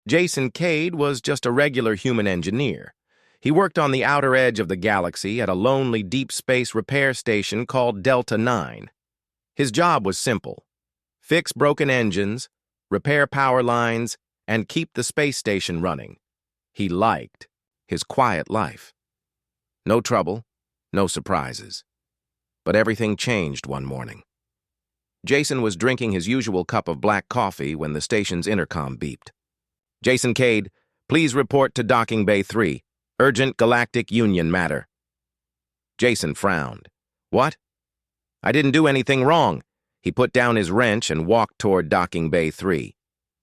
Jason Cade was just a regular human engineer. He worked on the outer edge of the galaxy at a lonely deep space repair station called Delta 9. His job was simple: fix broken engines, repair power lines, and keep the space station running. He liked his quiet life. No trouble, no surprises. But everything changed one morning. Jason was drinking his usual cup of black coffee when the station's intercom beeped. "Jason Cade, please report to Docking Bay 3. Urgent Galactic Union matter." Jason frowned. "What? I didn't do anything wrong." He put down his wrench and walked toward Docking Bay 3.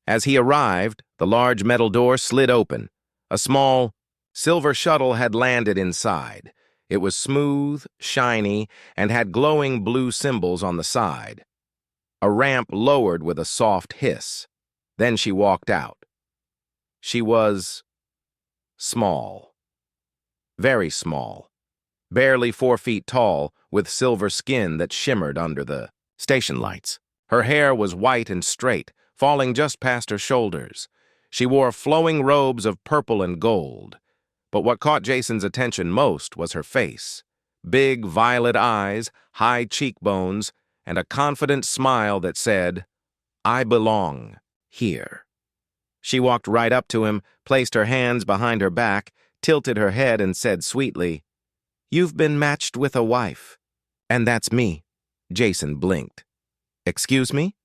As he arrived, the large metal door slid open. A small, silver shuttle had landed inside. It was smooth, shiny, and had glowing blue symbols on the side. A ramp lowered with a soft hiss. Then she walked out. She was small. Very small. Barely 4 feet tall, with silver skin that shimmered under the station lights. Her hair was white and straight, falling just past her shoulders. She wore flowing robes of purple and gold. But what caught Jason's attention most was her face. Big violet eyes, high cheekbones, and a confident smile that said, "I belong here." She walked right up to him, placed her hands behind her back, tilted her head, and said sweetly, "You've been matched with a wife." "And that's me." Jason blinked. "Excuse me?"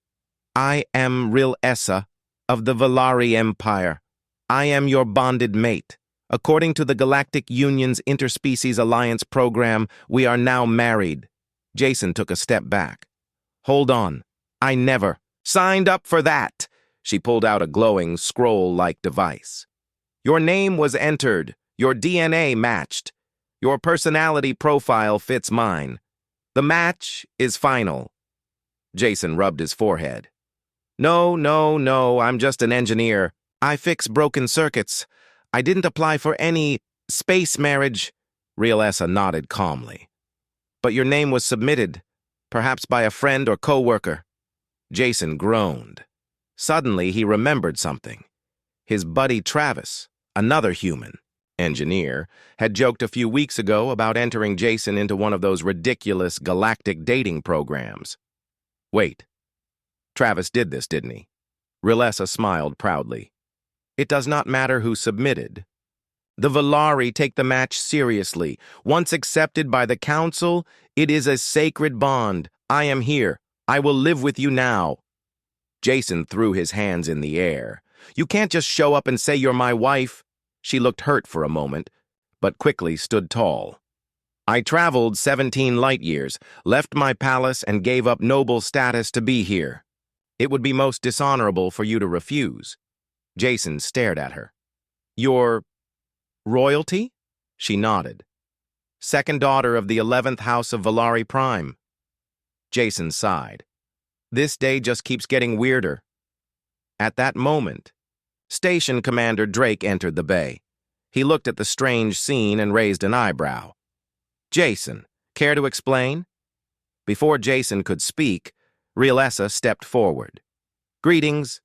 "I am Ril Essa of the Valari Empire. I am your bonded mate. According to the Galactic Union's Interspecies Alliance program, we are now married." Jason took a step back. "Hold on. I never signed up for that." She pulled out a glowing, scroll-like device. "Your name was entered. Your DNA matched. Your personality profile fits mine. The match is final." Jason rubbed his forehead. No, I'm just an engineer. I fix broken circuits. I didn't apply for any space marriage." Ril Essa nodded calmly. "But your name was submitted, perhaps by a friend or co-worker." Jason groaned. Suddenly, he remembered something. His buddy Travis, another human engineer, had joked a few weeks ago about entering Jason into one of those ridiculous galactic dating programs. Wait. Travis did this, didn't he? Ril Essa smiled proudly. "It does not matter who submitted. The Valari take the match seriously. Once accepted by the Council, it is a sacred bond. I am here. I will live with you now." Jason threw his hands in the air. "You can't just show up and say you're my wife." She looked hurt for a moment, but quickly stood tall. "I traveled 17 light years, left my palace, and gave up noble status to be here. It would be most dishonorable for you to refuse." Jason stared at her. "Your royalty?" She nodded. "Second daughter of the 11th House of Valari Prime." Jason sighed. This day just keeps getting weirder. At that moment, Station Commander Drake entered the bay. He looked at the strange scene and raised an eyebrow. "Jason, care to explain?" Before Jason could speak, Ril Essa stepped forward. "Greetings,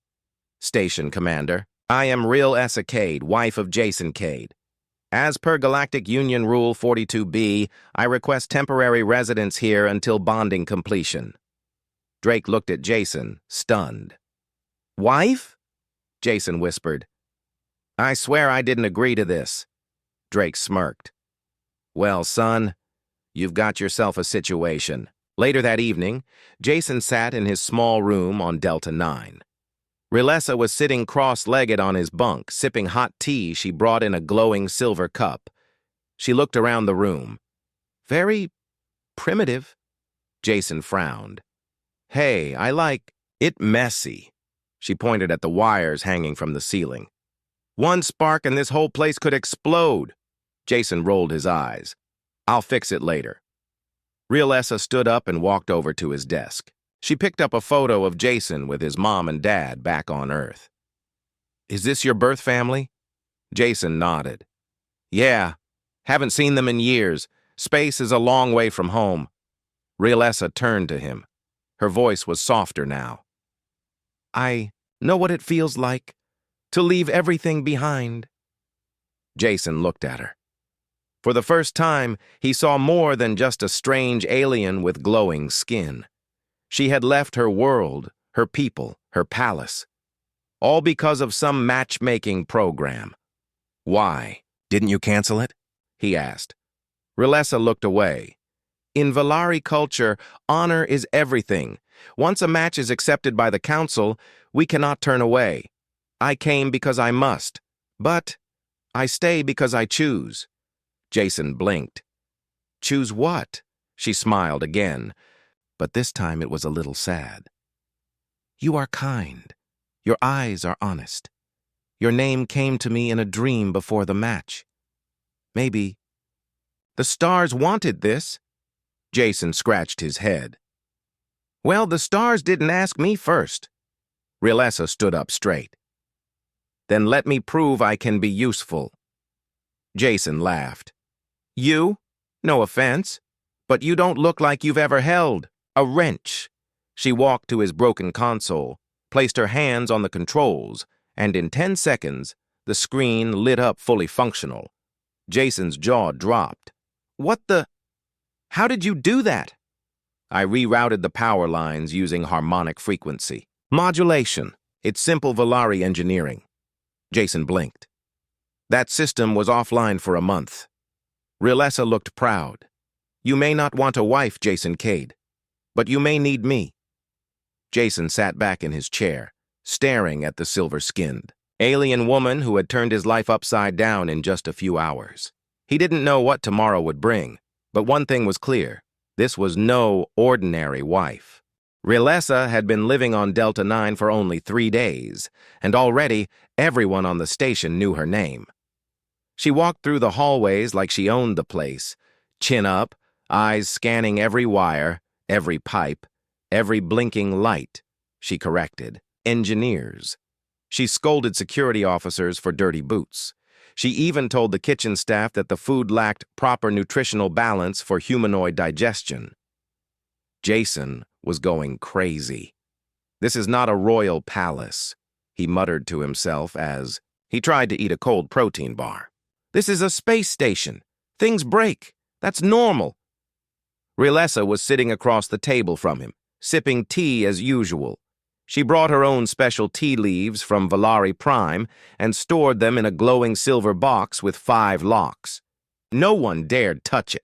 Station Commander. I am Ril Essa Cade, wife of Jason Cade. As per Galactic Union Rule 42B, I request temporary residence here until bonding completion." Drake looked at Jason, stunned. "Wife?" Jason whispered. "I swear I didn't agree to this." Drake smirked. "Well, son, you've got yourself a situation." Later that evening, Jason sat in his small room on Delta 9. Ril Essa was sitting cross-legged on his bunk, sipping hot tea she brought in a glowing silver cup. She looked around the room. "Very primitive." Jason frowned. "Hey, I like it messy." She pointed at the wires hanging from the ceiling. "One spark and this whole place could explode." Jason rolled his eyes. "I'll fix it later." Ril Essa stood up and walked over to his desk. She picked up a photo of Jason with his mom and dad back on Earth. "Is this your birth family?" Jason nodded. "Yeah, haven't seen them in years. Space is a long way from home." Ril Essa turned to him. Her voice was softer now. "I know what it feels like To leave everything behind. Jason looked at her. For the first time, he saw more than just a strange alien with glowing skin. She had left her world, her people, her palace, all because of some matchmaking program. Why? Didn't you cancel it? He asked. Rilessa looked away. In Valari culture, honor is everything. Once a match is accepted by the council, we cannot turn away. I came because I must, but I stay because I choose. Jason blinked. Choose what? She smiled again, but this time it was a little sad. You are kind. Your eyes are honest. Your name came to me in a dream before the match. Maybe. The stars wanted this. Jason scratched his head. Well, the stars didn't ask me first. Rilessa stood up straight. Then let me prove I can be useful. Jason laughed. You? No offense, but you don't look like you've ever held a wrench. She walked to his broken console, placed her hands on the controls, and in 10 seconds, the screen lit up fully functional. Jason's jaw dropped. What the? How did you do that? I rerouted the power lines using harmonic frequency. Modulation. It's simple Valari engineering. Jason blinked. That system was offline for a month. Rilessa looked proud. You may not want a wife, Jason Cade, but you may need me. Jason sat back in his chair, staring at the silver-skinned alien woman who had turned his life upside down in just a few hours. He didn't know what tomorrow would bring, but one thing was clear. This was no ordinary wife. Rilessa had been living on Delta 9 for only 3 days, and already everyone on the station knew her name. She walked through the hallways like she owned the place, chin up, eyes scanning every wire, every pipe, every blinking light. She corrected. Engineers. She scolded security officers for dirty boots. She even told the kitchen staff that the food lacked proper nutritional balance for humanoid digestion. Jason was going crazy. This is not a royal palace, he muttered to himself as he tried to eat a cold protein bar. This is a space station. Things break. That's normal. Rilessa was sitting across the table from him, sipping tea as usual. She brought her own special tea leaves from Valari Prime and stored them in a glowing silver box with 5 locks. No one dared touch it.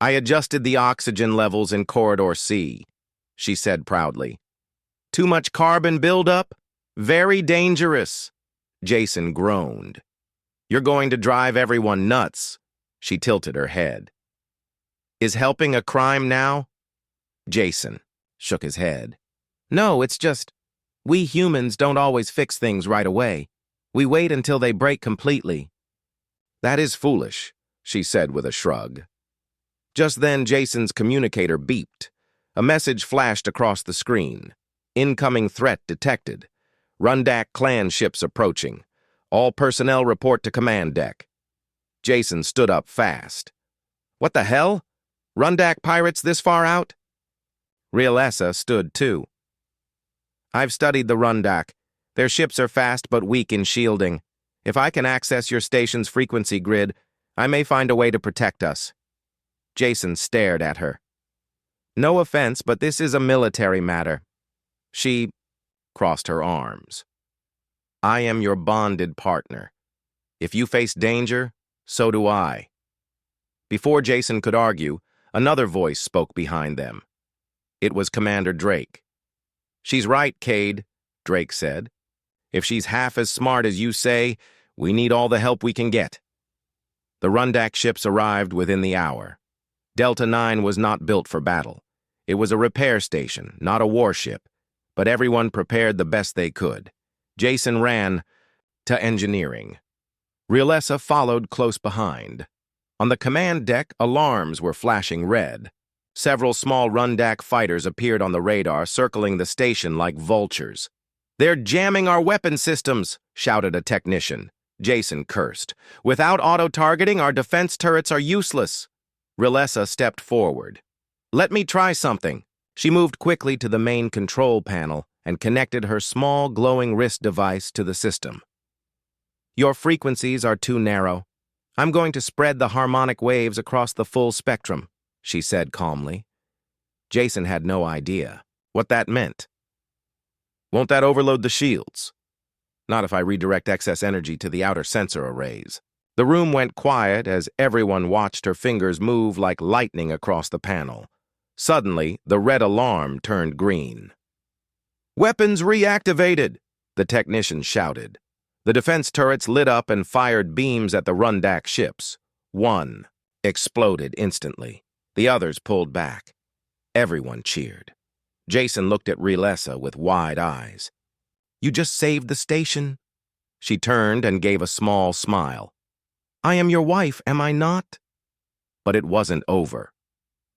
I adjusted the oxygen levels in Corridor C, she said proudly. Too much carbon buildup? Very dangerous. Jason groaned. You're going to drive everyone nuts. She tilted her head. Is helping a crime now? Jason shook his head. No, it's just, we humans don't always fix things right away. We wait until they break completely. That is foolish, she said with a shrug. Just then, Jason's communicator beeped. A message flashed across the screen. Incoming threat detected. Rundak clan ships approaching. All personnel report to command deck. Jason stood up fast. What the hell? Rundak pirates this far out? Rilessa stood too. I've studied the Rundak. Their ships are fast but weak in shielding. If I can access your station's frequency grid, I may find a way to protect us. Jason stared at her. No offense, but this is a military matter. She crossed her arms. I am your bonded partner. If you face danger, so do I. Before Jason could argue, another voice spoke behind them. It was Commander Drake. She's right, Cade, Drake said. If she's half as smart as you say, we need all the help we can get. The Rundak ships arrived within the hour. Delta 9 was not built for battle. It was a repair station, not a warship, but everyone prepared the best they could. Jason ran to engineering. Rilessa followed close behind. On the command deck, alarms were flashing red. Several small Rundak fighters appeared on the radar, circling the station like vultures. They're jamming our weapon systems, shouted a technician. Jason cursed. Without auto-targeting, our defense turrets are useless. Rilessa stepped forward. Let me try something. She moved quickly to the main control panel and connected her small glowing wrist device to the system. "Your frequencies are too narrow. I'm going to spread the harmonic waves across the full spectrum," she said calmly. Jason had no idea what that meant. "Won't that overload the shields?" "Not if I redirect excess energy to the outer sensor arrays." The room went quiet as everyone watched her fingers move like lightning across the panel. Suddenly, the red alarm turned green. "Weapons reactivated!" the technician shouted. The defense turrets lit up and fired beams at the Rundak ships. One exploded instantly. The others pulled back. Everyone cheered. Jason looked at Relessa with wide eyes. "You just saved the station." She turned and gave a small smile. "I am your wife, am I not?" But it wasn't over.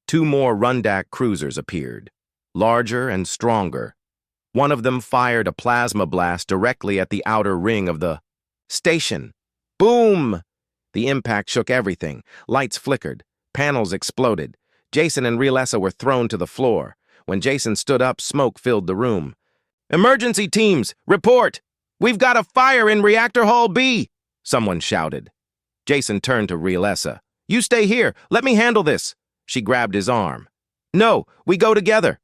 Two more Rundak cruisers appeared, larger and stronger. One of them fired a plasma blast directly at the outer ring of the station. Boom! The impact shook everything. Lights flickered. Panels exploded. Jason and Relessa were thrown to the floor. When Jason stood up, smoke filled the room. "Emergency teams, report! We've got a fire in Reactor Hall B!" someone shouted. Jason turned to Relessa. "You stay here. Let me handle this." She grabbed his arm. "No, we go together."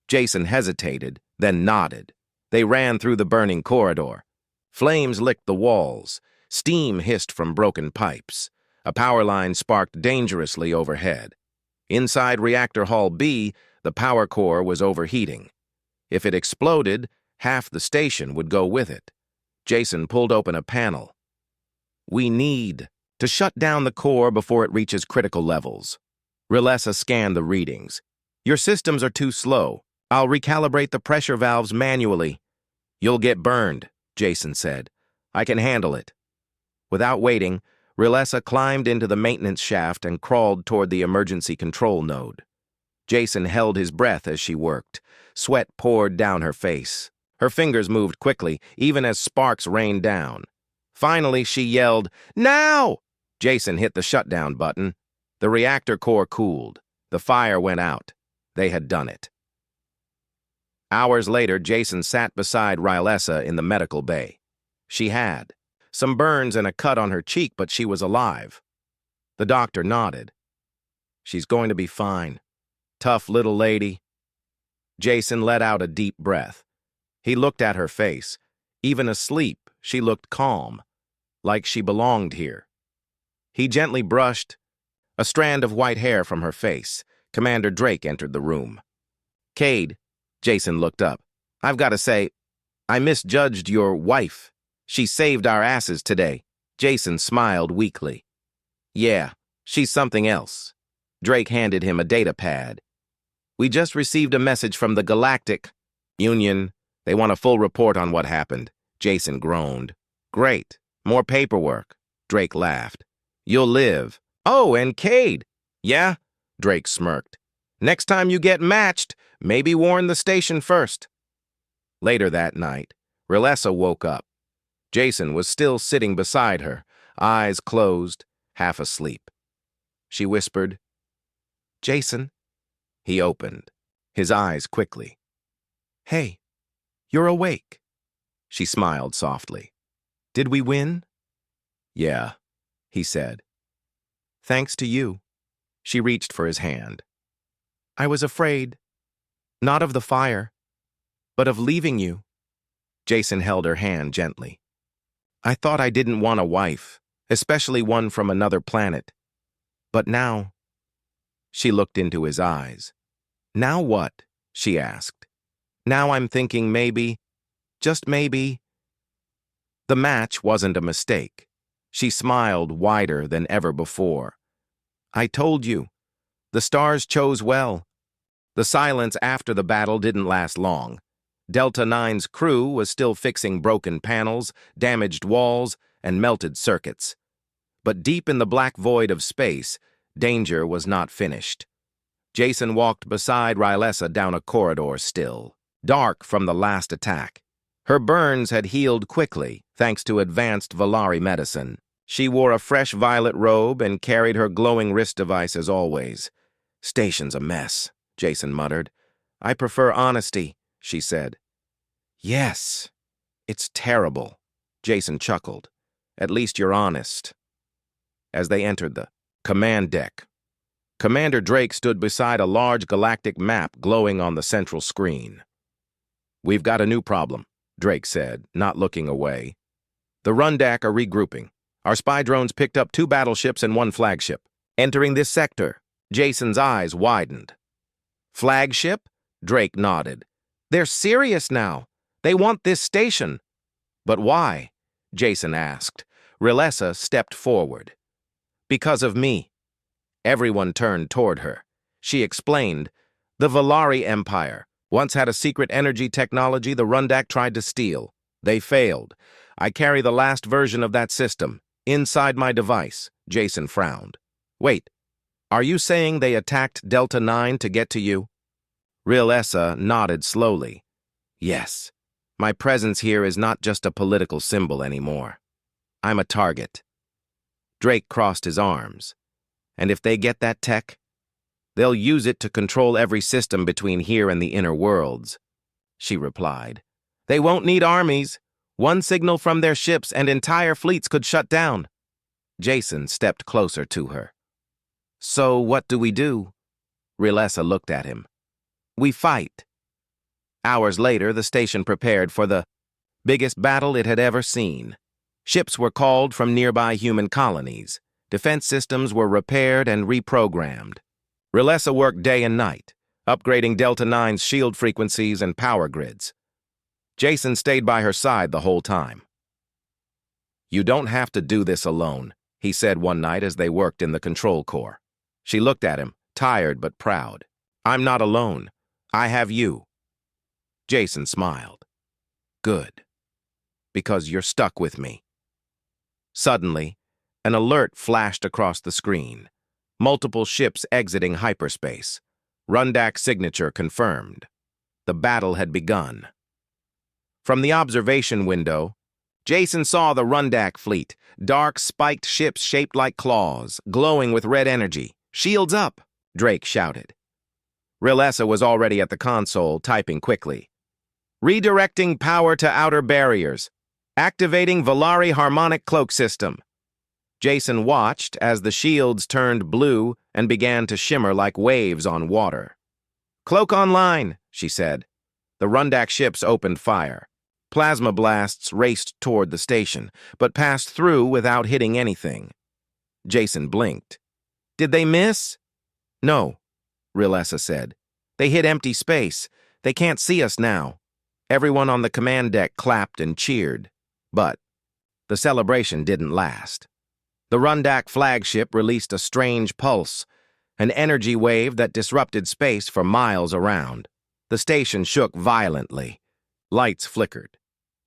Jason hesitated, then nodded. They ran through the burning corridor. Flames licked the walls. Steam hissed from broken pipes. A power line sparked dangerously overhead. Inside Reactor Hall B, the power core was overheating. If it exploded, half the station would go with it. Jason pulled open a panel. "We need to shut down the core before it reaches critical levels." Relessa scanned the readings. "Your systems are too slow. I'll recalibrate the pressure valves manually." "You'll get burned," Jason said. "I can handle it." Without waiting, Relessa climbed into the maintenance shaft and crawled toward the emergency control node. Jason held his breath as she worked. Sweat poured down her face. Her fingers moved quickly, even as sparks rained down. Finally, she yelled, "Now!" Jason hit the shutdown button. The reactor core cooled. The fire went out. They had done it. Hours later, Jason sat beside Relessa in the medical bay. She had some burns and a cut on her cheek, but she was alive. The doctor nodded. "She's going to be fine. Tough little lady." Jason let out a deep breath. He looked at her face. Even asleep, she looked calm, like she belonged here. He gently brushed a strand of white hair from her face. Commander Drake entered the room. "Cade," Jason looked up. "I've got to say, I misjudged your wife. She saved our asses today." Jason smiled weakly. "Yeah, she's something else." Drake handed him a data pad. "We just received a message from the Galactic Union. They want a full report on what happened." Jason groaned. "Great. More paperwork." Drake laughed. "You'll live." "Oh, and Cade." "Yeah?" Drake smirked. "Next time you get matched, maybe warn the station first." Later that night, Relessa woke up. Jason was still sitting beside her, eyes closed, half asleep. She whispered, "Jason." He opened, his eyes quickly. "Hey, you're awake." She smiled softly. "Did we win?" "Yeah," he said. "Thanks to you." She reached for his hand. "I was afraid, not of the fire, but of leaving you." Jason held her hand gently. "I thought I didn't want a wife, especially one from another planet. But now—" She looked into his eyes. "Now what?" she asked. "Now I'm thinking maybe, just maybe—" The match wasn't a mistake. She smiled wider than ever before. "I told you. The stars chose well." The silence after the battle didn't last long. Delta 9's crew was still fixing broken panels, damaged walls, and melted circuits. But deep in the black void of space, danger was not finished. Jason walked beside Relessa down a corridor still, dark from the last attack. Her burns had healed quickly, thanks to advanced Valari medicine. She wore a fresh violet robe and carried her glowing wrist device as always. "Station's a mess," Jason muttered. "I prefer honesty," she said. Yes, it's terrible, Jason chuckled. At least you're honest. As they entered the command deck, Commander Drake stood beside a large galactic map glowing on the central screen. "We've got a new problem," Drake said, not looking away. "The Rundak are regrouping. Our spy drones picked up 2 battleships and 1 flagship. Entering this sector." Jason's eyes widened. "Flagship?" Drake nodded. "They're serious now. They want this station." "But why?" Jason asked. Rilessa stepped forward. "Because of me." Everyone turned toward her. She explained, "The Valari Empire once had a secret energy technology the Rundak tried to steal. They failed. I carry the last version of that system. Inside my device." Jason frowned. "Wait, are you saying they attacked Delta 9 to get to you?" Rilessa nodded slowly. "Yes. My presence here is not just a political symbol anymore. I'm a target." Drake crossed his arms. "And if they get that tech, they'll use it to control every system between here and the inner worlds," she replied. "They won't need armies. One signal from their ships and entire fleets could shut down." Jason stepped closer to her. "So what do we do?" Rilessa looked at him. "We fight." Hours later, the station prepared for the biggest battle it had ever seen. Ships were called from nearby human colonies. Defense systems were repaired and reprogrammed. Rilessa worked day and night, upgrading Delta 9's shield frequencies and power grids. Jason stayed by her side the whole time. "You don't have to do this alone," he said one night as they worked in the control core. She looked at him, tired but proud. "I'm not alone. I have you." Jason smiled. "Good. Because you're stuck with me." Suddenly, an alert flashed across the screen. Multiple ships exiting hyperspace. Rundak signature confirmed. The battle had begun. From the observation window, Jason saw the Rundak fleet, dark, spiked ships shaped like claws, glowing with red energy. "Shields up!" Drake shouted. Rilessa was already at the console, typing quickly. "Redirecting power to outer barriers. Activating Valari harmonic cloak system." Jason watched as the shields turned blue and began to shimmer like waves on water. "Cloak online," she said. The Rundak ships opened fire. Plasma blasts raced toward the station, but passed through without hitting anything. Jason blinked. "Did they miss?" "No," Rilessa said. "They hit empty space. They can't see us now." Everyone on the command deck clapped and cheered. But the celebration didn't last. The Rundak flagship released a strange pulse, an energy wave that disrupted space for miles around. The station shook violently. Lights flickered.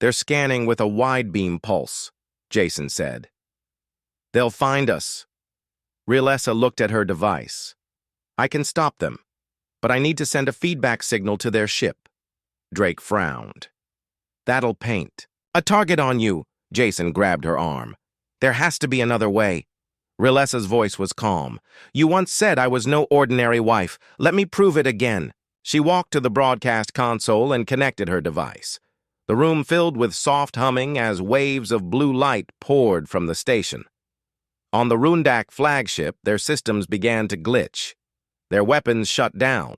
"They're scanning with a wide-beam pulse," Jason said. "They'll find us." Rilessa looked at her device. "I can stop them, but I need to send a feedback signal to their ship." Drake frowned. "That'll paint." "A target on you!" Jason grabbed her arm. "There has to be another way." Rilessa's voice was calm. "You once said I was no ordinary wife. Let me prove it again." She walked to the broadcast console and connected her device. The room filled with soft humming as waves of blue light poured from the station. On the Rundak flagship, their systems began to glitch. Their weapons shut down.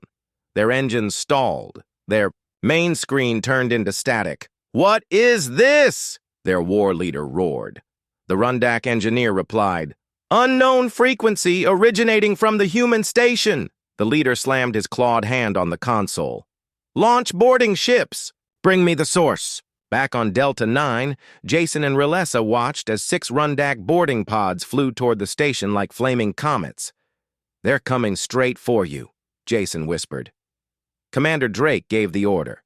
Their engines stalled. Their main screen turned into static. "What is this?" their war leader roared. The Rundak engineer replied, "Unknown frequency originating from the human station." The leader slammed his clawed hand on the console. "Launch boarding ships." "Bring me the source." Back on Delta 9, Jason and Rilessa watched as 6 Rundak boarding pods flew toward the station like flaming comets. "They're coming straight for you," Jason whispered. Commander Drake gave the order.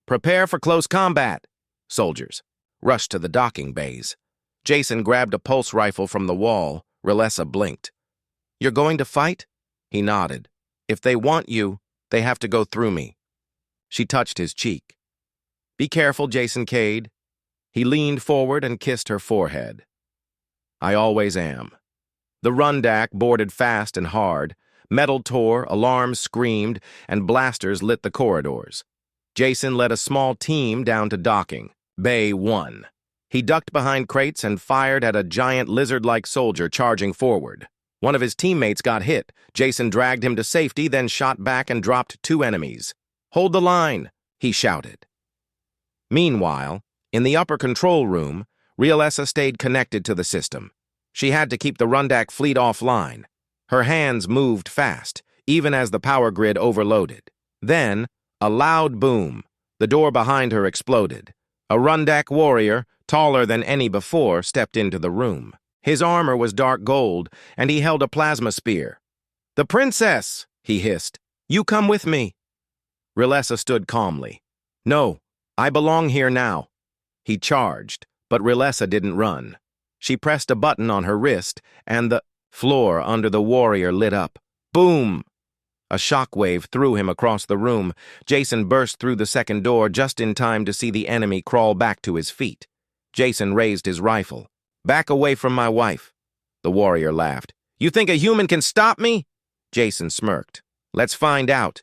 "Prepare for close combat." Soldiers rushed to the docking bays. Jason grabbed a pulse rifle from the wall. Rilessa blinked. "You're going to fight?" He nodded. "If they want you, they have to go through me." She touched his cheek. "Be careful, Jason Cade." He leaned forward and kissed her forehead. "I always am." The Rundak boarded fast and hard. Metal tore, alarms screamed, and blasters lit the corridors. Jason led a small team down to docking, Bay 1. He ducked behind crates and fired at a giant lizard-like soldier charging forward. One of his teammates got hit. Jason dragged him to safety, then shot back and dropped 2 enemies. "Hold the line," he shouted. Meanwhile, in the upper control room, Realessa stayed connected to the system. She had to keep the Rundak fleet offline. Her hands moved fast, even as the power grid overloaded. Then, a loud boom. The door behind her exploded. A Rundak warrior, taller than any before, stepped into the room. His armor was dark gold, and he held a plasma spear. "The princess!" he hissed. "You come with me." Realessa stood calmly. "No, I belong here now." He charged, but Realessa didn't run. She pressed a button on her wrist, and the floor under the warrior lit up. Boom! A shockwave threw him across the room. Jason burst through the second door just in time to see the enemy crawl back to his feet. Jason raised his rifle. "Back away from my wife." The warrior laughed. "You think a human can stop me?" Jason smirked. "Let's find out."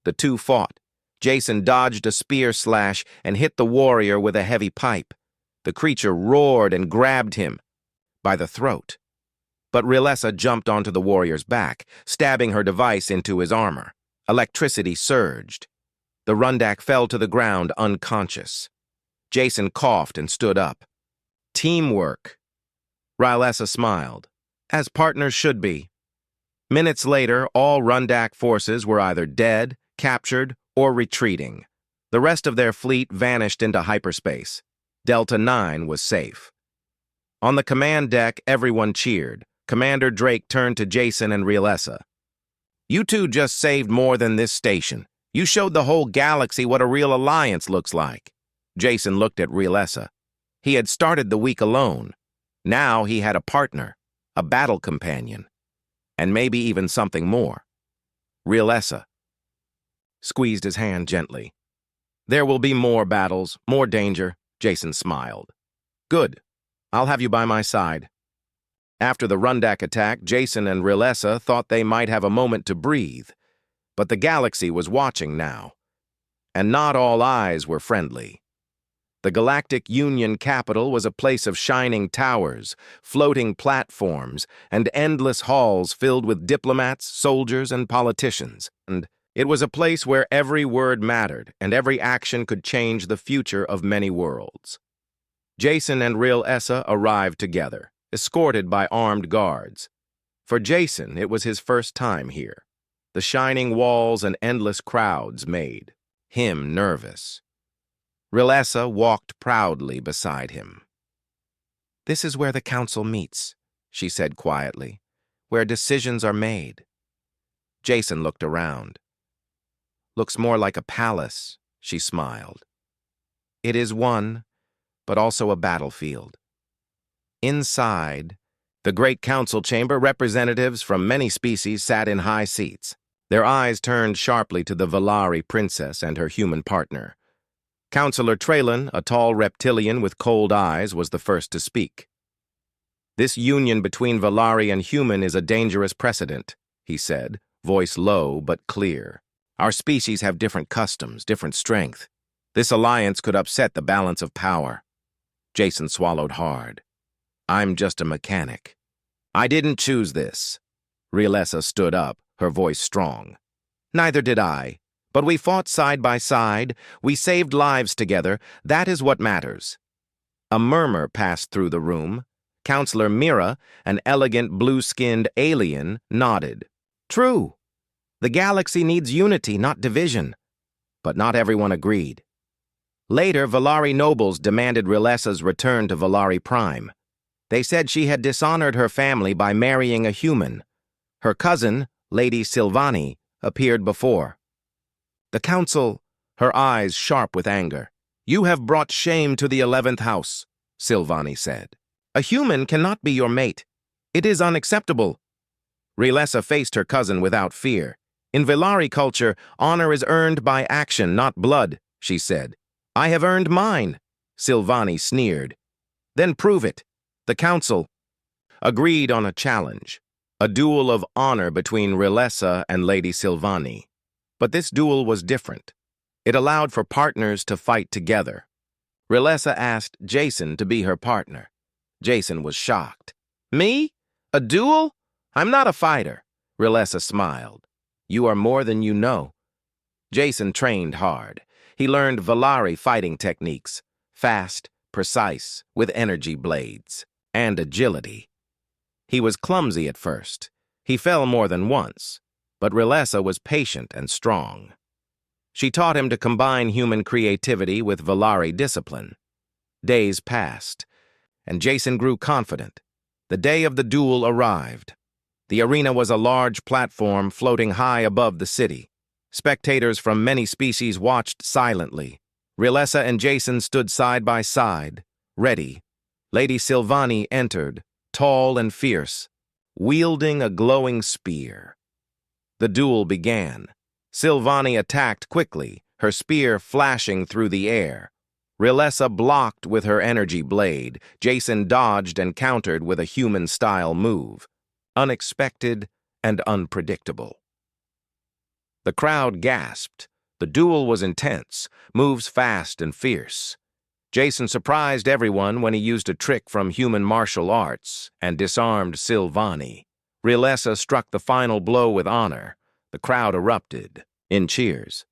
The two fought. Jason dodged a spear slash and hit the warrior with a heavy pipe. The creature roared and grabbed him by the throat. But Realessa jumped onto the warrior's back, stabbing her device into his armor. Electricity surged. The Rundak fell to the ground unconscious. Jason coughed and stood up. "Teamwork." Realessa smiled, as partners should be. Minutes later, all Rundak forces were either dead, captured, or retreating. The rest of their fleet vanished into hyperspace. Delta 9 was safe. On the command deck, everyone cheered. Commander Drake turned to Jason and Realessa. "You two just saved more than this station. You showed the whole galaxy what a real alliance looks like." Jason looked at Realessa. He had started the week alone. Now he had a partner, a battle companion, and maybe even something more. Realessa squeezed his hand gently. "There will be more battles, more danger," Jason smiled. "Good. I'll have you by my side." After the Rundak attack, Jason and Realessa thought they might have a moment to breathe. But the galaxy was watching now. And not all eyes were friendly. The Galactic Union capital was a place of shining towers, floating platforms, and endless halls filled with diplomats, soldiers, and politicians. And it was a place where every word mattered, and every action could change the future of many worlds. Jason and Realessa arrived together, escorted by armed guards. For Jason, it was his first time here. The shining walls and endless crowds made him nervous. Realessa walked proudly beside him. "This is where the council meets," she said quietly, "where decisions are made." Jason looked around. "Looks more like a palace," she smiled. "It is one, but also a battlefield." Inside the great council chamber, representatives from many species sat in high seats. Their eyes turned sharply to the Valari princess and her human partner. Councillor Traylon, a tall reptilian with cold eyes, was the first to speak. "This union between Valari and human is a dangerous precedent," he said, voice low but clear. "Our species have different customs, different strength. This alliance could upset the balance of power." Jason swallowed hard. "I'm just a mechanic. I didn't choose this." Realessa stood up, her voice strong. "Neither did I. But we fought side by side. We saved lives together. That is what matters." A murmur passed through the room. Councillor Mira, an elegant blue-skinned alien, nodded. "True. The galaxy needs unity, not division." But not everyone agreed. Later, Valari nobles demanded Realessa's return to Valari Prime. They said she had dishonored her family by marrying a human. Her cousin, Lady Silvani, appeared before. The council, her eyes sharp with anger. "You have brought shame to the 11th house," Silvani said. "A human cannot be your mate. It is unacceptable." Realessa faced her cousin without fear. "In Valari culture, honor is earned by action, not blood," she said. "I have earned mine," Silvani sneered. "Then prove it." The council agreed on a challenge, a duel of honor between Realessa and Lady Silvani. But this duel was different. It allowed for partners to fight together. Rilessa asked Jason to be her partner. Jason was shocked. Me? A duel? I'm not a fighter. Rilessa smiled. You are more than you know. Jason trained hard. He learned Valari fighting techniques, fast, precise, with energy blades, and agility. He was clumsy at first. He fell more than once, but Rilessa was patient and strong. She taught him to combine human creativity with Valari discipline. Days passed, and Jason grew confident. The day of the duel arrived. The arena was a large platform floating high above the city. Spectators from many species watched silently. Rilessa and Jason stood side by side, ready. Lady Silvani entered, tall and fierce, wielding a glowing spear. The duel began. Silvani attacked quickly, her spear flashing through the air. Rilessa blocked with her energy blade. Jason dodged and countered with a human-style move. Unexpected and unpredictable. The crowd gasped. The duel was intense, moves fast and fierce. Jason surprised everyone when he used a trick from human martial arts and disarmed Silvani. Rilessa struck the final blow with honor. The crowd erupted in cheers.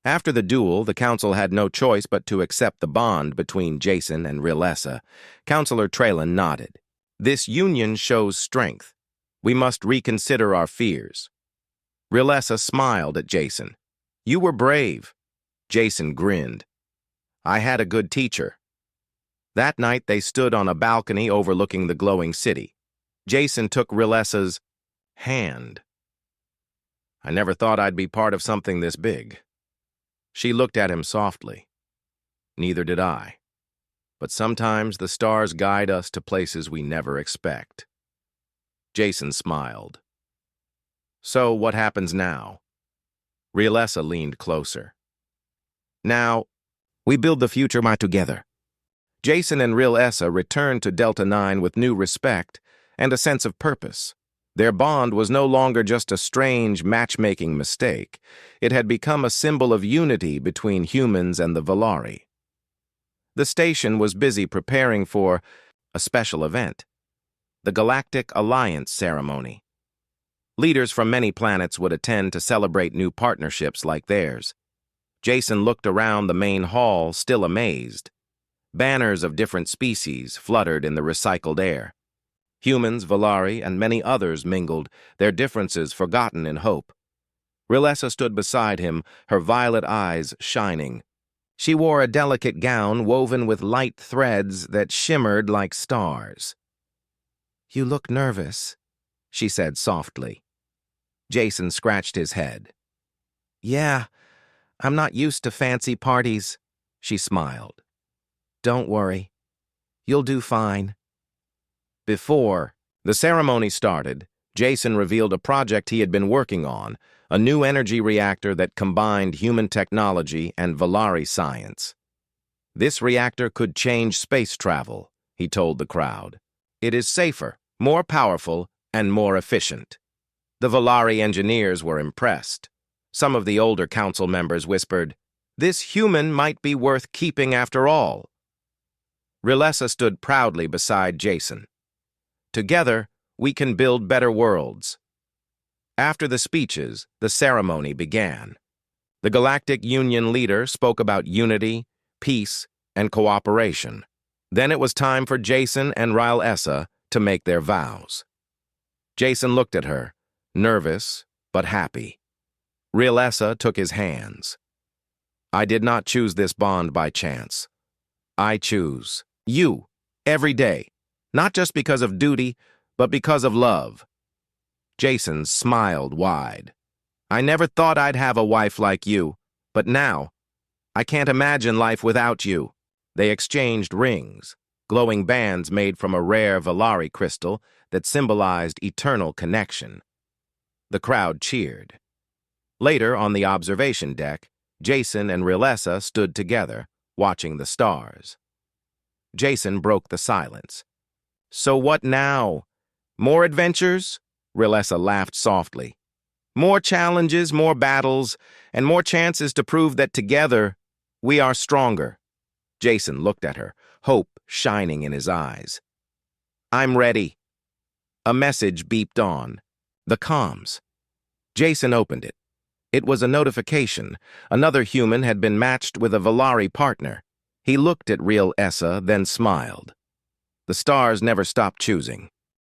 After the duel, the council had no choice but to accept the bond between Jason and Rilessa. Councillor Trelin nodded. This union shows strength. We must reconsider our fears. Rilessa smiled at Jason. You were brave. Jason grinned. I had a good teacher. That night they stood on a balcony overlooking the glowing city. Jason took Rilessa's hand. I never thought I'd be part of something this big. She looked at him softly. Neither did I. But sometimes the stars guide us to places we never expect. Jason smiled. So what happens now? Rilessa leaned closer. Now, we build the future together. Jason and Rilessa returned to Delta 9 with new respect and a sense of purpose. Their bond was no longer just a strange matchmaking mistake. It had become a symbol of unity between humans and the Valari. The station was busy preparing for a special event, the Galactic Alliance ceremony. Leaders from many planets would attend to celebrate new partnerships like theirs. Jason looked around the main hall, still amazed. Banners of different species fluttered in the recycled air. Humans, Valari, and many others mingled, their differences forgotten in hope. Rilessa stood beside him, her violet eyes shining. She wore a delicate gown woven with light threads that shimmered like stars. You look nervous, she said softly. Jason scratched his head. Yeah, I'm not used to fancy parties, she smiled. Don't worry. You'll do fine. Before the ceremony started, Jason revealed a project he had been working on, a new energy reactor that combined human technology and Valari science. This reactor could change space travel, he told the crowd. It is safer, more powerful, and more efficient. The Valari engineers were impressed. Some of the older council members whispered, "This human might be worth keeping after all." Rilessa stood proudly beside Jason. Together, we can build better worlds. After the speeches, the ceremony began. The Galactic Union leader spoke about unity, peace, and cooperation. Then it was time for Jason and Rilessa to make their vows. Jason looked at her, nervous but happy. Rilessa took his hands. I did not choose this bond by chance. I choose you, every day, not just because of duty, but because of love. Jason smiled wide. I never thought I'd have a wife like you, but now, I can't imagine life without you. They exchanged rings, glowing bands made from a rare Valari crystal that symbolized eternal connection. The crowd cheered. Later, on the observation deck, Jason and Rilessa stood together, watching the stars. Jason broke the silence. So what now? More adventures? Rilessa laughed softly. More challenges, more battles, and more chances to prove that together, we are stronger. Jason looked at her, hope shining in his eyes. I'm ready. A message beeped on. The comms. Jason opened it. It was a notification. Another human had been matched with a Valari partner. He looked at real Essa, then smiled. The stars never stopped choosing.